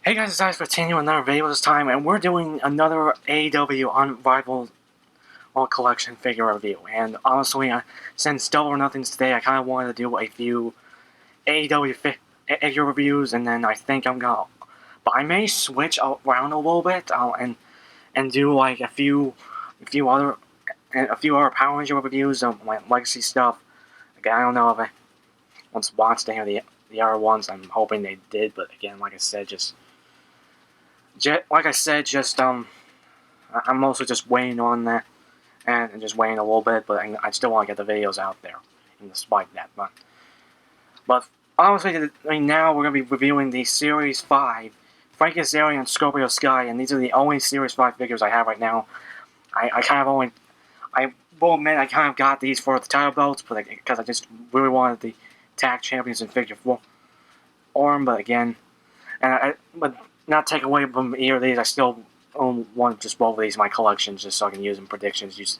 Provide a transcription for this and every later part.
Hey guys, it's Ice continuing another video this time, and we're doing another AEW Unrivaled collection figure review. And honestly, since Double or Nothing's today, I kind of wanted to do a few AEW figure reviews, and then I think I'm gonna. But I may switch around a little bit, and do like a few other Power Ranger reviews of my legacy stuff. Again, I don't know if I once watched any of the other ones. I'm hoping they did, but again, like I said, I'm mostly just waiting on that, and just waiting a little bit, but I still want to get the videos out there, despite that. But honestly, now we're going to be reviewing the Series 5, Frankie, Kazarian, and Scorpio Sky, and these are the only Series 5 figures I have right now. I will admit, I kind of got these for the title belts, because I just really wanted the tag champions in figure form, but again, but not take away from either of these, I still want just both of these in my collection just so I can use them in predictions.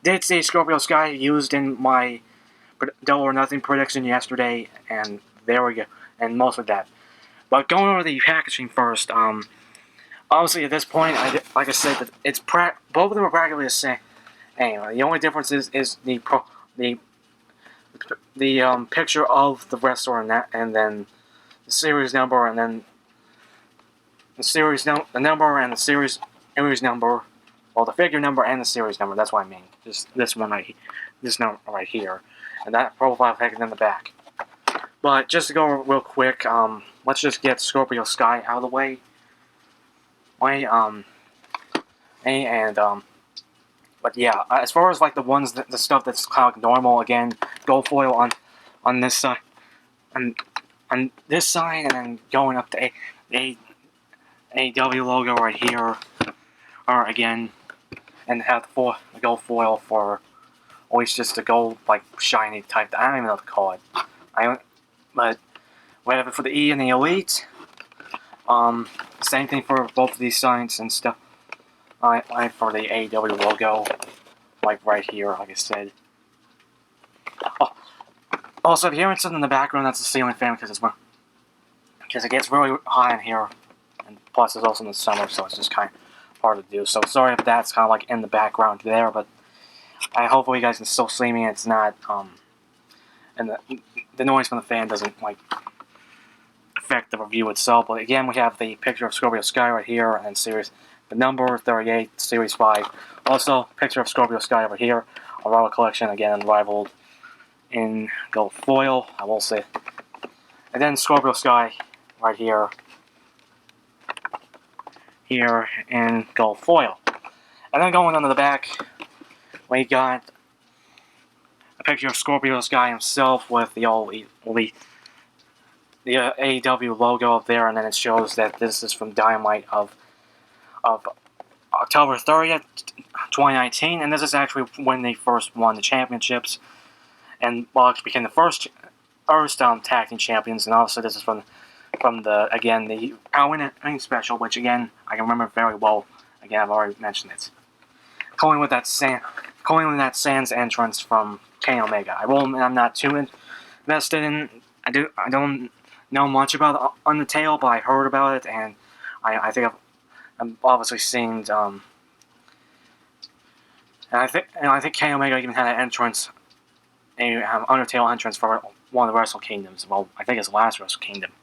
Did see Scorpio Sky used in my Double or Nothing prediction yesterday, and there we go, and most of that. But going over the packaging first, obviously at this point, like I said, both of them are practically the same. Anyway, the only difference is the picture of the wrestler and then the series number, and then the number and the series number, well, the figure number and the series number. That's what I mean. This number right here, and that profile pic in the back. But just to go real quick, let's just get Scorpio Sky out of the way. But yeah, as far as like the stuff that's kind of like normal, again, gold foil on this side, and on this side, and then going up to AEW logo right here, or again, and have the gold foil for always just a gold like shiny type. I don't even know what to call it. But whatever for the E and the Elite. Same thing for both of these signs and stuff. Like for the AEW logo, like right here, like I said. Oh, also, if you're hearing something in the background, that's the ceiling fan because it gets really hot in here. And plus, it's also in the summer, so it's just kind of hard to do. So sorry if that's kind of like in the background there, but hopefully you guys can still see me. It's not and the noise from the fan doesn't like affect the review itself. But again, we have the picture of Scorpio Sky right here, and then the number 38, Series 5. Also, picture of Scorpio Sky over here. A Rival collection again, Unrivaled in gold foil. I will say, and then Scorpio Sky right here. Here in gold foil. And then going on to the back, we got a picture of Scorpio Sky himself with the AEW logo up there, and then it shows that this is from Dynamite of October 30th, 2019, and this is actually when they first won the championships, and it became the first tag team champions, and also this is from the Halloween special, which again I can remember very well. Again, I've already mentioned it. Calling with that Sans entrance from Kenny Omega. I'm not too invested in. I don't know much about Untitled, but I heard about it, and I think I've obviously seen. And I think Kenny Omega even had an entrance, Undertale entrance for one of the Wrestle Kingdoms. Well, I think it's the last Wrestle Kingdom.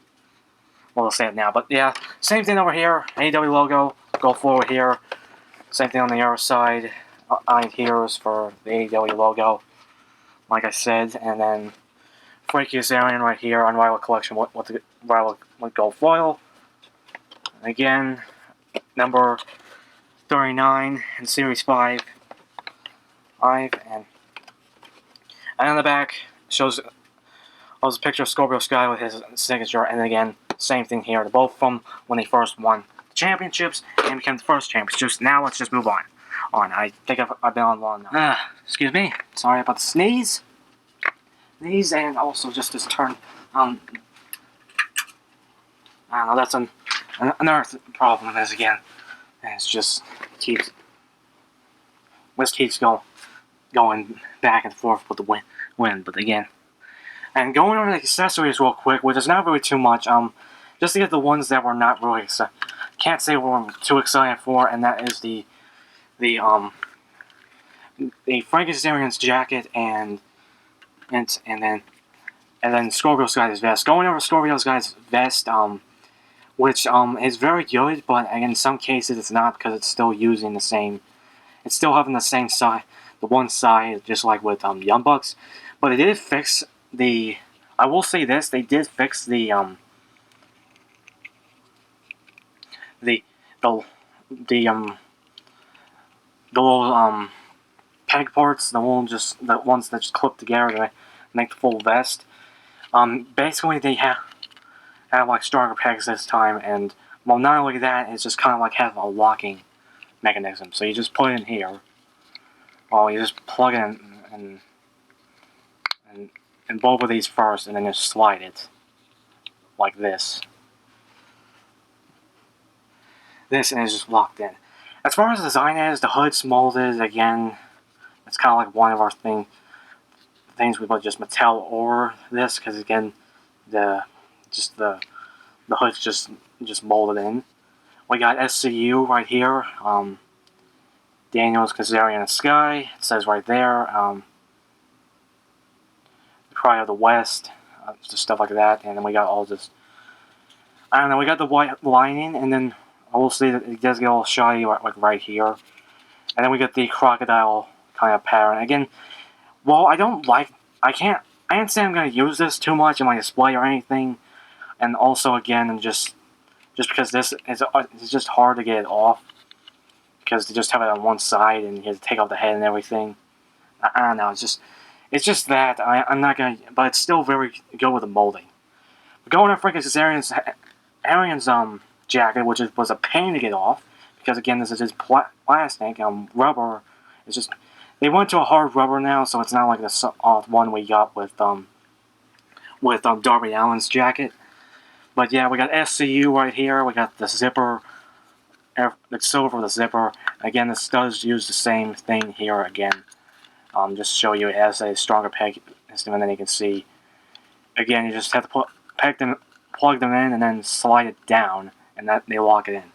Well, I'll say it now, but yeah, same thing over here. AEW logo, go forward here. Same thing on the other side. Iron Heroes for the AEW logo, like I said, and then Frankie Kazarian right here, Unrivaled collection with the Rival gold foil. Again, number 39 in Series 5. And on the back shows a picture of Scorpio Sky with his signature, and again, same thing here. They're both from when they first won the championships and became the first champions. Now let's just move on. I think I've been on long now. Excuse me. Sorry about the sneeze. And also just this turn. I don't know. That's another problem. Is again, it's just keeps going back and forth with the wind. But again, and going over the accessories real quick, which is not really too much. just to get the ones that we're not really excited. Can't say we're too excited for, and that is the Frankie Kazarian's jacket and then Scorpio Sky's vest. Going over Scorpio Sky's vest, which is very good, but in some cases it's not because it's still using the same. It's still having the same side, the one side, just like with Young Bucks. But it did fix the. I will say this: they did fix the the the little peg parts, the ones that just clip together to make the full vest. Basically they have like stronger pegs this time, and well, not only that, it's just kind of like have a locking mechanism. So you just put it in here. Well, you just plug it in and both of these first, and then just slide it like this. This, and it's just locked in. As far as the design is, the hood's molded again. It's kind of like one of our things with just Mattel or this, because again, the hood's just molded in. We got SCU right here. Daniels, Kazarian, and Sky. It says right there. Pride of the West, just stuff like that. And then we got all this. I don't know. We got the white lining, and then I will say that it does get all shiny like right here. And then we got the crocodile kind of pattern. Again, well, I can't say I'm going to use this too much in my display or anything. And also, again, just because this is it's just hard to get it off. Because to just have it on one side and you have to take off the head and everything. I don't know, it's just that. I'm not going to, but it's still very good with the molding. But going on Frankie Kazarian's jacket, which was a pain to get off. Because again, this is just plastic, rubber. It's just, they went to a hard rubber now, so it's not like the soft one we got with Darby Allin's jacket. But yeah, we got SCU right here. We got the zipper, the silver for the zipper. Again, this does use the same thing here again. Just to show you it has a stronger peg system, and then you can see. Again, you just have to plug them in, and then slide it down, and that they lock it in.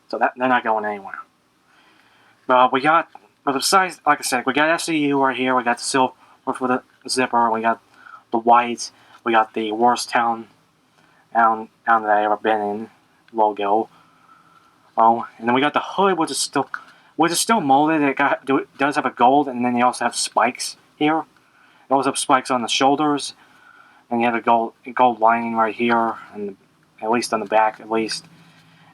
So that they're not going anywhere. But besides, like I said, we got SCU right here. We got the silver for the zipper. We got the white. We got the worst town that I've ever been in logo. Oh, and then we got the hood, which is still molded. It does have a gold, and then you also have spikes here. It also have spikes on the shoulders, and you have a gold lining right here, and at least on the back, at least.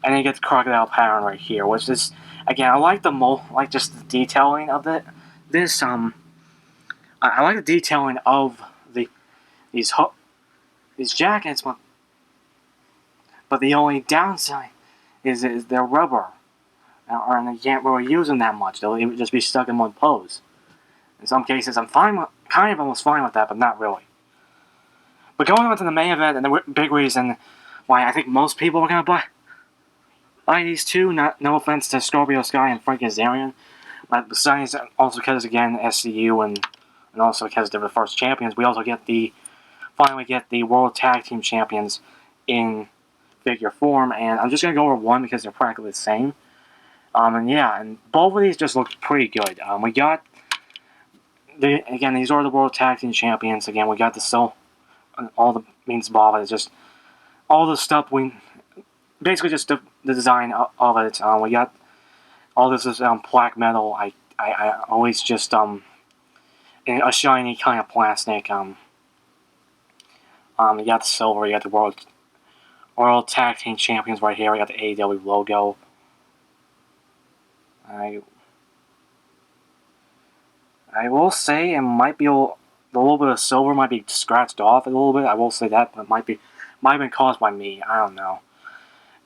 And then you get the crocodile pattern right here, which is, again, I like the like just the detailing of it. I like the detailing of these jackets, but the only downside is they're rubber, and you can't really use them that much. They'll just be stuck in one pose. In some cases, I'm almost fine with that, but not really. But going on to the main event, and the big reason why I think most people are going to buy these two, no offense to Scorpio Sky and Frankie Kazarian, but besides, also because, again, SCU and also because they're the first champions, we also finally get the World Tag Team Champions in figure form, and I'm just going to go over one because they're practically the same. And both of these just look pretty good. We got, again, these are the World Tag Team Champions. Again, we got all the means involved. It's just all the stuff basically just the design of it. We got all this is black metal. I always just in a shiny kind of plastic. You got the silver. You got the World Tag Team Champions right here. We got the AEW logo. I will say it might be the little bit of silver might be scratched off a little bit. I will say that, but it might have been caused by me. I don't know.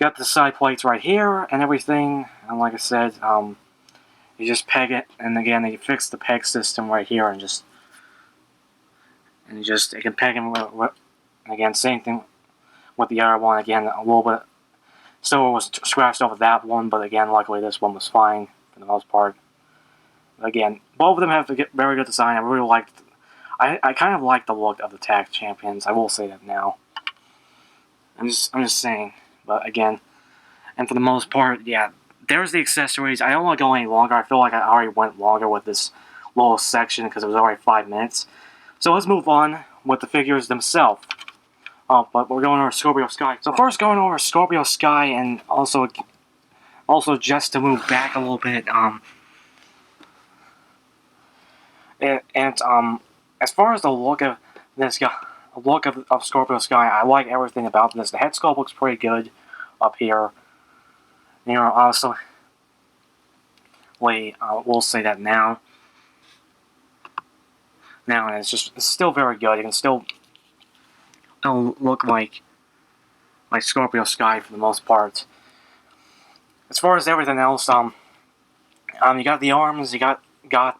Got the side plates right here and everything, and like I said, you just peg it, and again they fix the peg system right here, and you can peg them. Again, same thing with the other one. Again, a little bit silver was scratched off of that one, but again, luckily this one was fine for the most part. But again, both of them have very good design. I really I kind of like the look of the tag champions. I will say that now. I'm just saying. But again, and for the most part, yeah, there's the accessories. I don't want to go any longer. I feel like I already went longer with this little section because it was already 5 minutes. So let's move on with the figures themselves. But we're going over Scorpio Sky. So first going over Scorpio Sky, and also just to move back a little bit, as far as the look of this guy, of Scorpio Sky, I like everything about this. The head sculpt looks pretty good up here. You know, honestly, we'll say that now. Now, and it's still very good. You can still look like Scorpio Sky for the most part. As far as everything else, you got the arms, you got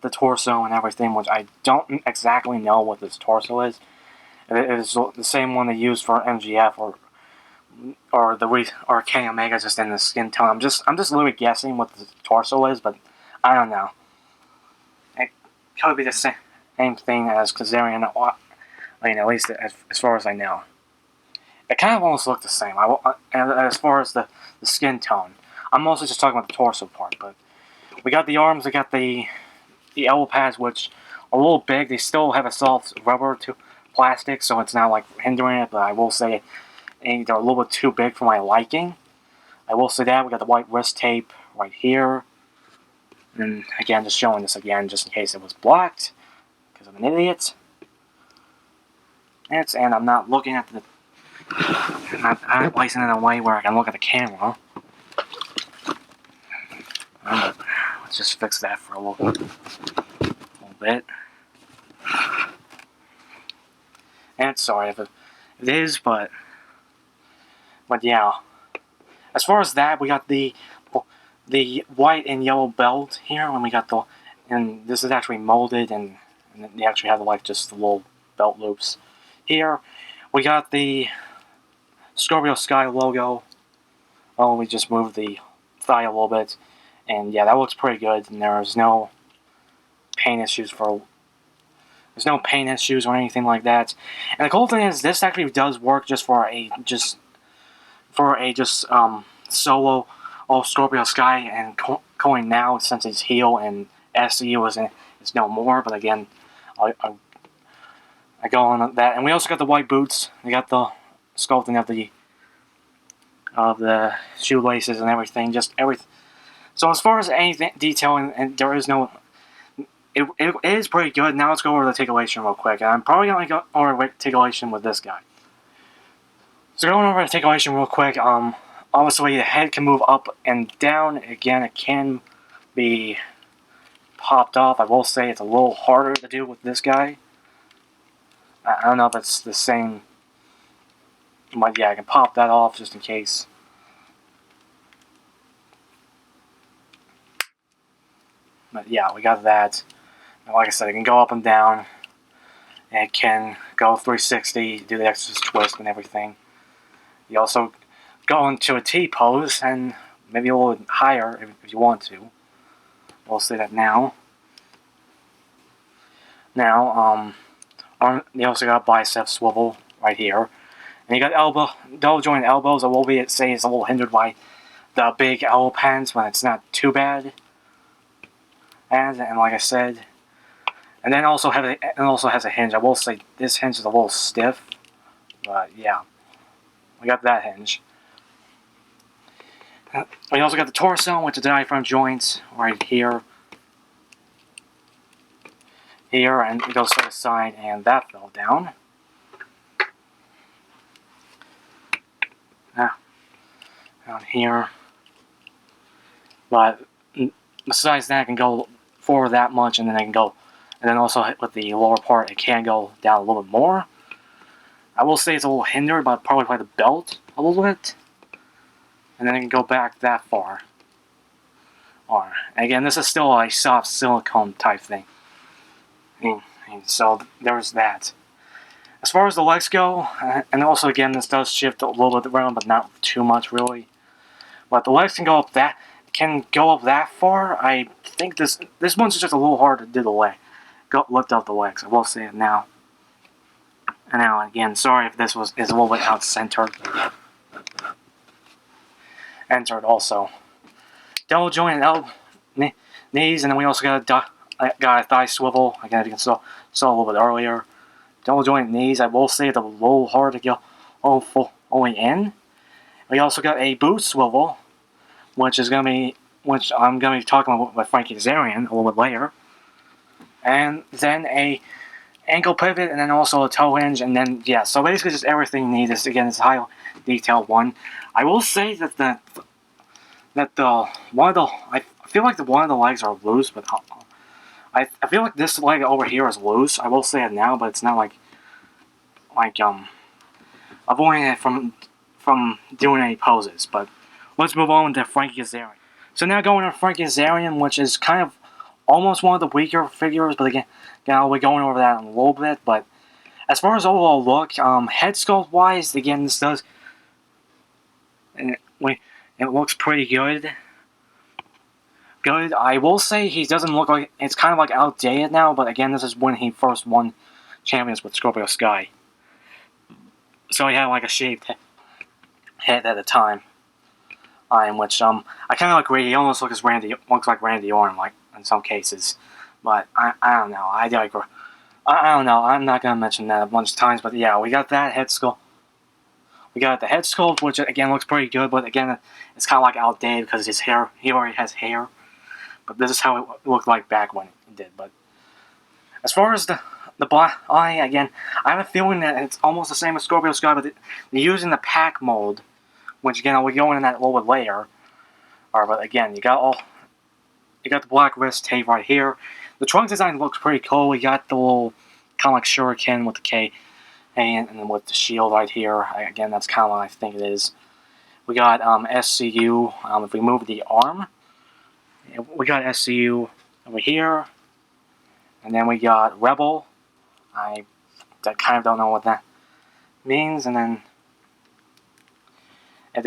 the torso and everything, which I don't exactly know what this torso is. It is the same one they used for MGF or Kenny Omega, just in the skin tone. I'm just literally guessing what the torso is, but I don't know. It could be the same thing as Kazarian. I mean, at least as far as I know. It kind of almost looked the same. And as far as the skin tone, I'm mostly just talking about the torso part. But we got the arms, we got the elbow pads, which are a little big. They still have a soft rubber to plastic, so it's not like hindering it. But I will say they're a little bit too big for my liking. I will say that. We got the white wrist tape right here. And again, just showing this again, just in case it was blocked, because I'm an idiot. And I'm not looking at the... I'm not placing it in a way where I can look at the camera. Let's just fix that for a little bit. And sorry if it is, but yeah. As far as that, we got the white and yellow belt here, and we got and this is actually molded, and they actually have like just the little belt loops here. We got the Scorpio Sky logo. Oh, we just moved the thigh a little bit, and yeah, that looks pretty good. And there's no paint issues or anything like that. And the cool thing is, this actually does work just for a solo Scorpio Sky and going now, since he's heel and SCU is no more. But again, I go on that, and we also got the white boots. We got the sculpting of the shoelaces and everything, just everything. So as far as anything detailing, and there is no, it is pretty good. Now let's go over the articulation real quick, and I'm probably going to go over the articulation with this guy. So going over the articulation real quick, obviously the head can move up and down. Again, it can be popped off. I will say it's a little harder to do with this guy. I don't know if it's the same, but yeah, I can pop that off just in case. But yeah, we got that. And like I said, it can go up and down. And it can go 360, do the exorcist twist and everything. You also go into a T pose, and maybe a little higher if you want to. We'll say that now. Now, you also got Bicep Swivel right here. And you got double joint elbows. I will say it's a little hindered by the big elbow pads, but it's not too bad. And like I said, and then also has a hinge. I will say this hinge is a little stiff, but yeah, we got that hinge. We also got the torso with the diaphragm joints right here. And it goes to the side, and that fell down. Down here. But besides that, I can go forward that much, and then I can go, and then also with the lower part, it can go down a little bit more. I will say it's a little hindered, but probably by the belt a little bit. And then I can go back that far. Or, again, this is still a soft silicone type thing. And so there's that. As far as the legs go, and also again, this does shift a little bit around, but not too much really. But the legs can go up that far. I think this one's just a little hard to do the leg. Lift up the legs. I will say it now. And now again, sorry if this is a little bit out centered. entered also. Double joint and knees, and then we also got a thigh swivel. Again, you can saw a little bit earlier. Double joint knees. I will say the low hard to go only in. We also got a boot swivel, which I'm gonna be talking about with Frankie Kazarian a little bit later. And then a ankle pivot, and then also a toe hinge, and then yeah. So basically, just everything you need. This again is a high detailed one. I will say that the one of the I feel like one of the legs are loose, but I feel like this leg over here is loose. I will say it now, but it's not like avoiding it from doing any poses. But let's move on to Frankie Kazarian. So now going on Frankie Kazarian, which is kind of almost one of the weaker figures, but again, I'll be going over that in a little bit. But as far as overall look, head sculpt wise, again, this does, and it looks pretty good. Good. I will say he doesn't look like, it's kind of like outdated now, but again, this is when he first won champions with Scorpio Sky. So he had like a shaved head at the time. In which I kind of like Randy. He almost looks like Randy Orton, like in some cases. But I don't know. I don't know. I'm not gonna mention that a bunch of times. But yeah, we got that head sculpt. We got the head sculpt, which again looks pretty good. But again, it's kind of like outdated because his hair. He already has hair. But this is how it looked like back when it did. But as far as the black eye, again, I have a feeling that it's almost the same as Scorpio Sky, but they're using the pack mold, which again, I'll be going in that a little bit later. But again, you got the black wrist tape right here. The trunk design looks pretty cool. We got the little kind of like shuriken with the K and then with the shield right here. Again, that's kind of what I think it is. We got SCU. If we move the arm, we got SCU over here, and then we got Rebel. I kind of don't know what that means, and then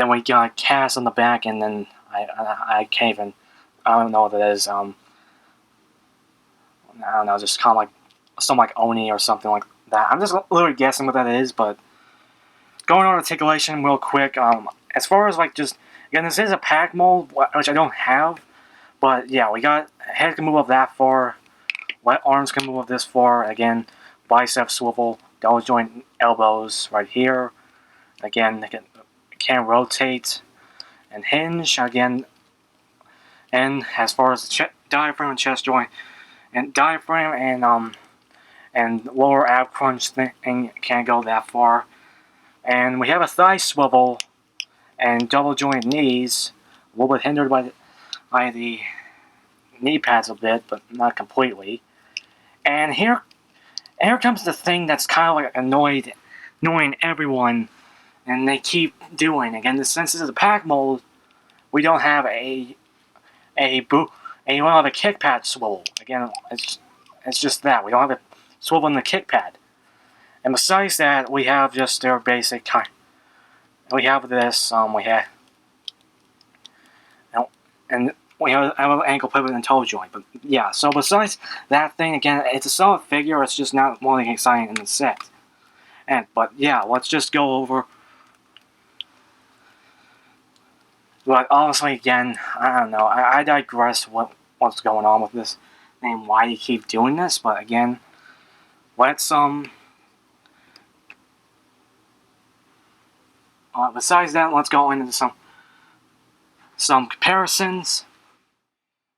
we got Cass on the back, and then I can't even, I don't know what it is. I don't know, just kind of like something like Oni or something like that. I'm just literally guessing what that is, but going on articulation real quick. As far as like just again, this is a pack mold, which I don't have, but yeah, we got head can move up that far, arms can move up this far. Again, bicep swivel, double joint elbows right here. Again, they can rotate and hinge again. And as far as the diaphragm and chest joint, and diaphragm and lower ab crunch thing can't go that far. And we have a thigh swivel and double joint knees, a little bit hindered by the knee pads a bit, but not completely. And here comes the thing that's kind of like annoying everyone, and they keep doing. Again, since this is a pack mold, we don't have a kick pad swivel. Again, it's just that. We don't have a swivel in the kick pad. And besides that, we have just their basic kind. We have this, and we have an ankle pivot and toe joint. But yeah, so besides that thing, again, it's a solid figure. It's just not more exciting in the set. But yeah, let's just go over. But honestly, again, I don't know. I digress. What's going on with this name? Why do you keep doing this? But again, let's besides that, let's go into some comparisons.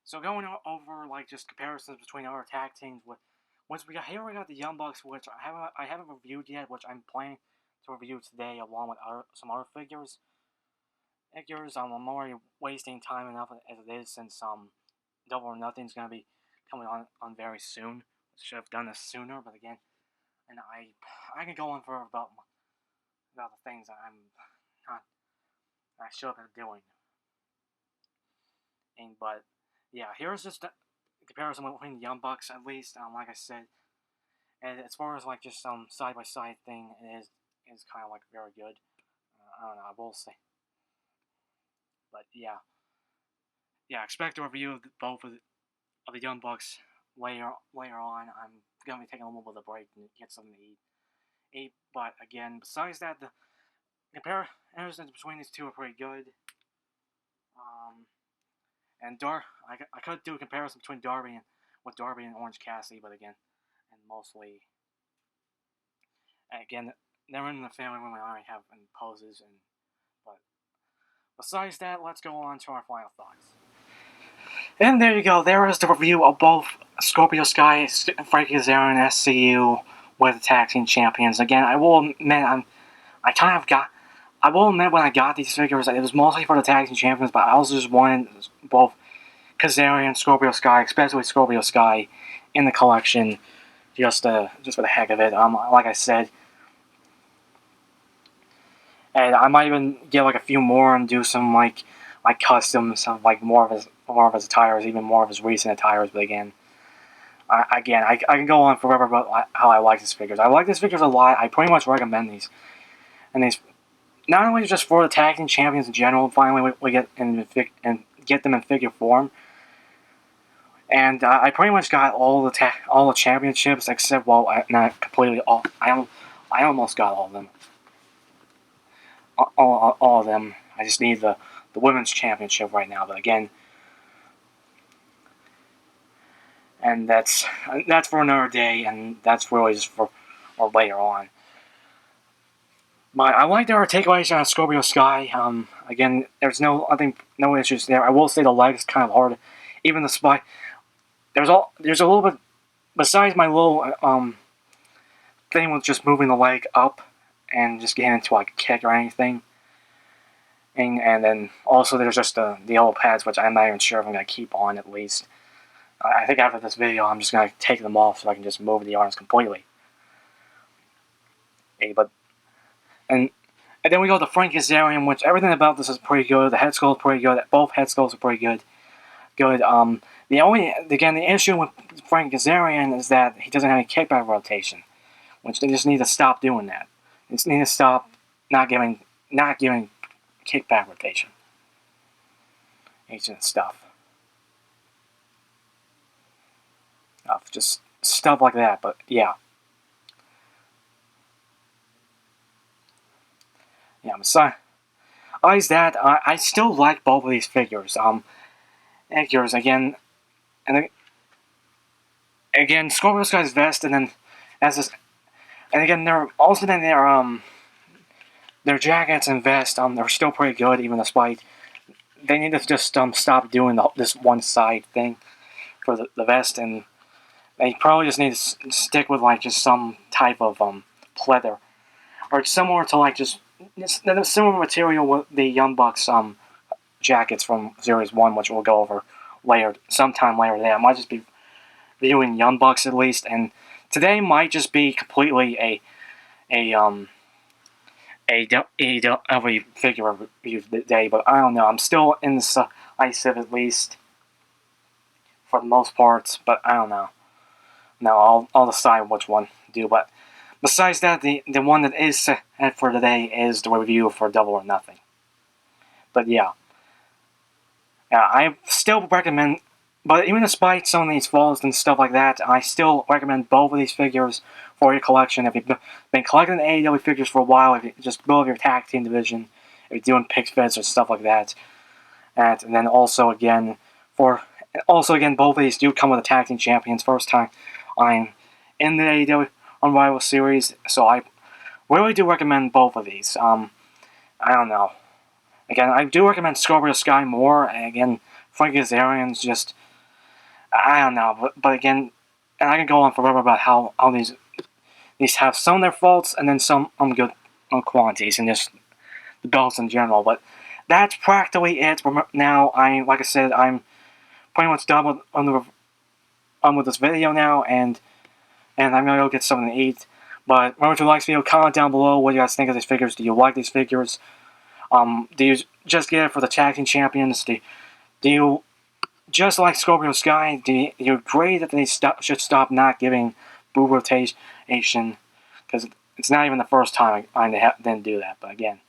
So going over like just comparisons between our tag teams. Once we got here, we got the Young Bucks, which I haven't reviewed yet, which I'm planning to review today, along with some other figures. I'm already wasting time enough as it is, since Double or Nothing's gonna be coming on very soon. Should have done this sooner, but again, and I can go on for about the things I should have been doing. But yeah, here's just a comparison between the Young Bucks, at least. Like I said, and as far as like just side by side thing, it is kind of like very good. I don't know. I will say. But yeah, expect a review of both of the Young Bucks later on. I'm gonna be taking a little bit of a break and get something to eat. But again, besides that, the comparisons between these two are pretty good. And I could do a comparison between Darby and Orange Cassidy, but again, and mostly, again, they're in the family room. I already have poses, but besides that, let's go on to our final thoughts. And there you go. There is the review of both Scorpio Sky, Frankie Kazarian, and SCU with the tag team champions. Again, I will admit I will admit when I got these figures, it was mostly for the tag team champions, but I also just wanted both Kazarian and Scorpio Sky, especially Scorpio Sky, in the collection, just for the heck of it. Like I said, and I might even get like a few more and do some like customs of like more of his attires, even more of his recent attires. But again, I can go on forever about how I like these figures. I like these figures a lot. I pretty much recommend these, and these not only just for the tag team champions in general. Finally, we get get them in figure form. And I pretty much got all the championships except, well, not completely all. I almost got all of them. All of them. I just need the women's championship right now. But again, and that's for another day, and that's really just for or later on. But I like the articulation on Scorpio Sky. Again, there's no issues there. I will say the legs kind of hard, even the spine. There's a little bit besides my little thing with just moving the leg up and just getting into like a kick or anything. And then also there's just the yellow pads, which I'm not even sure if I'm gonna keep on at least. I think after this video I'm just gonna take them off so I can just move the arms completely. And then we go to Frankie Kazarian, which everything about this is pretty good. The head sculpt is pretty good. Both head sculpts are pretty good. The issue with Frankie Kazarian is that he doesn't have any kickback rotation, which they just need to stop doing that. They just need to stop not giving kickback rotation. Agent stuff. Just stuff like that, but yeah. Yeah, besides that, I still like both of these figures. Figures again, and again, Scorpio Sky's vest, and then and again, their jackets and vest, they're still pretty good, even despite they need to just stop doing this one side thing for the vest, and they probably just need to stick with like just some type of pleather, or similar to like just similar material with the Young Bucks jackets from Series 1, which we'll go over sometime later today. I might just be viewing Young Bucks at least, and today might just be completely a AEW figure review today, but I don't know. I'm still in the ISIV at least for the most part, but I don't know. No, I'll decide which one to do. But besides that, the one that is set for today is the review for Double or Nothing. But yeah, I still recommend. But even despite some of these faults and stuff like that, I still recommend both of these figures for your collection. If you've been collecting AEW figures for a while, if you just build your tag team division, if you're doing pick fits or stuff like that, and then also again, both of these do come with the tag team champions. First time I'm in the AEW Unrivaled series, so I really do recommend both of these. I don't know. Again, I do recommend Scorpio Sky more, and again, Frankie Kazarian's just, I don't know, but again, and I can go on forever about how these have some of their faults and then some good qualities and just the belts in general. But that's practically it. Now, like I said, I'm pretty much done with this video now, and I'm gonna go get something to eat. But remember to like this video, comment down below what you guys think of these figures. Do you like these figures? Do you just get it for the tag team champions? Do you just like Scorpio Sky? Do you agree that they should stop not giving boob rotation? Because it's not even the first time I didn't do that. But again,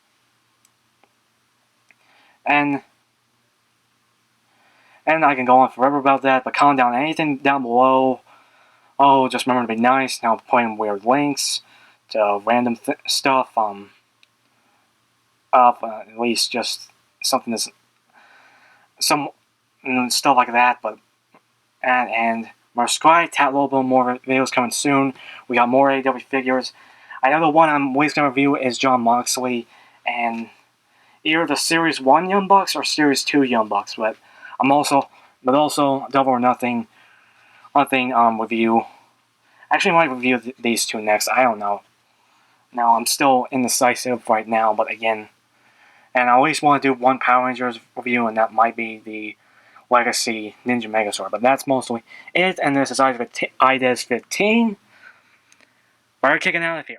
and I can go on forever about that. But comment down anything down below. Oh, just remember to be nice. Now putting weird links to random stuff. At least just something some stuff like that, but and more Sky, a little bit more videos coming soon. We got more AEW figures. Another one I'm always going to review is John Moxley, and either the Series 1 Young Bucks or Series 2 Young Bucks, but also Double or Nothing review. Actually, I might review these two next. I don't know. Now, I'm still indecisive right now, but again, and I always want to do one Power Rangers review, and that might be the Legacy Ninja Megazord, but that's mostly it, and this is IDES 15. We're kicking out of here.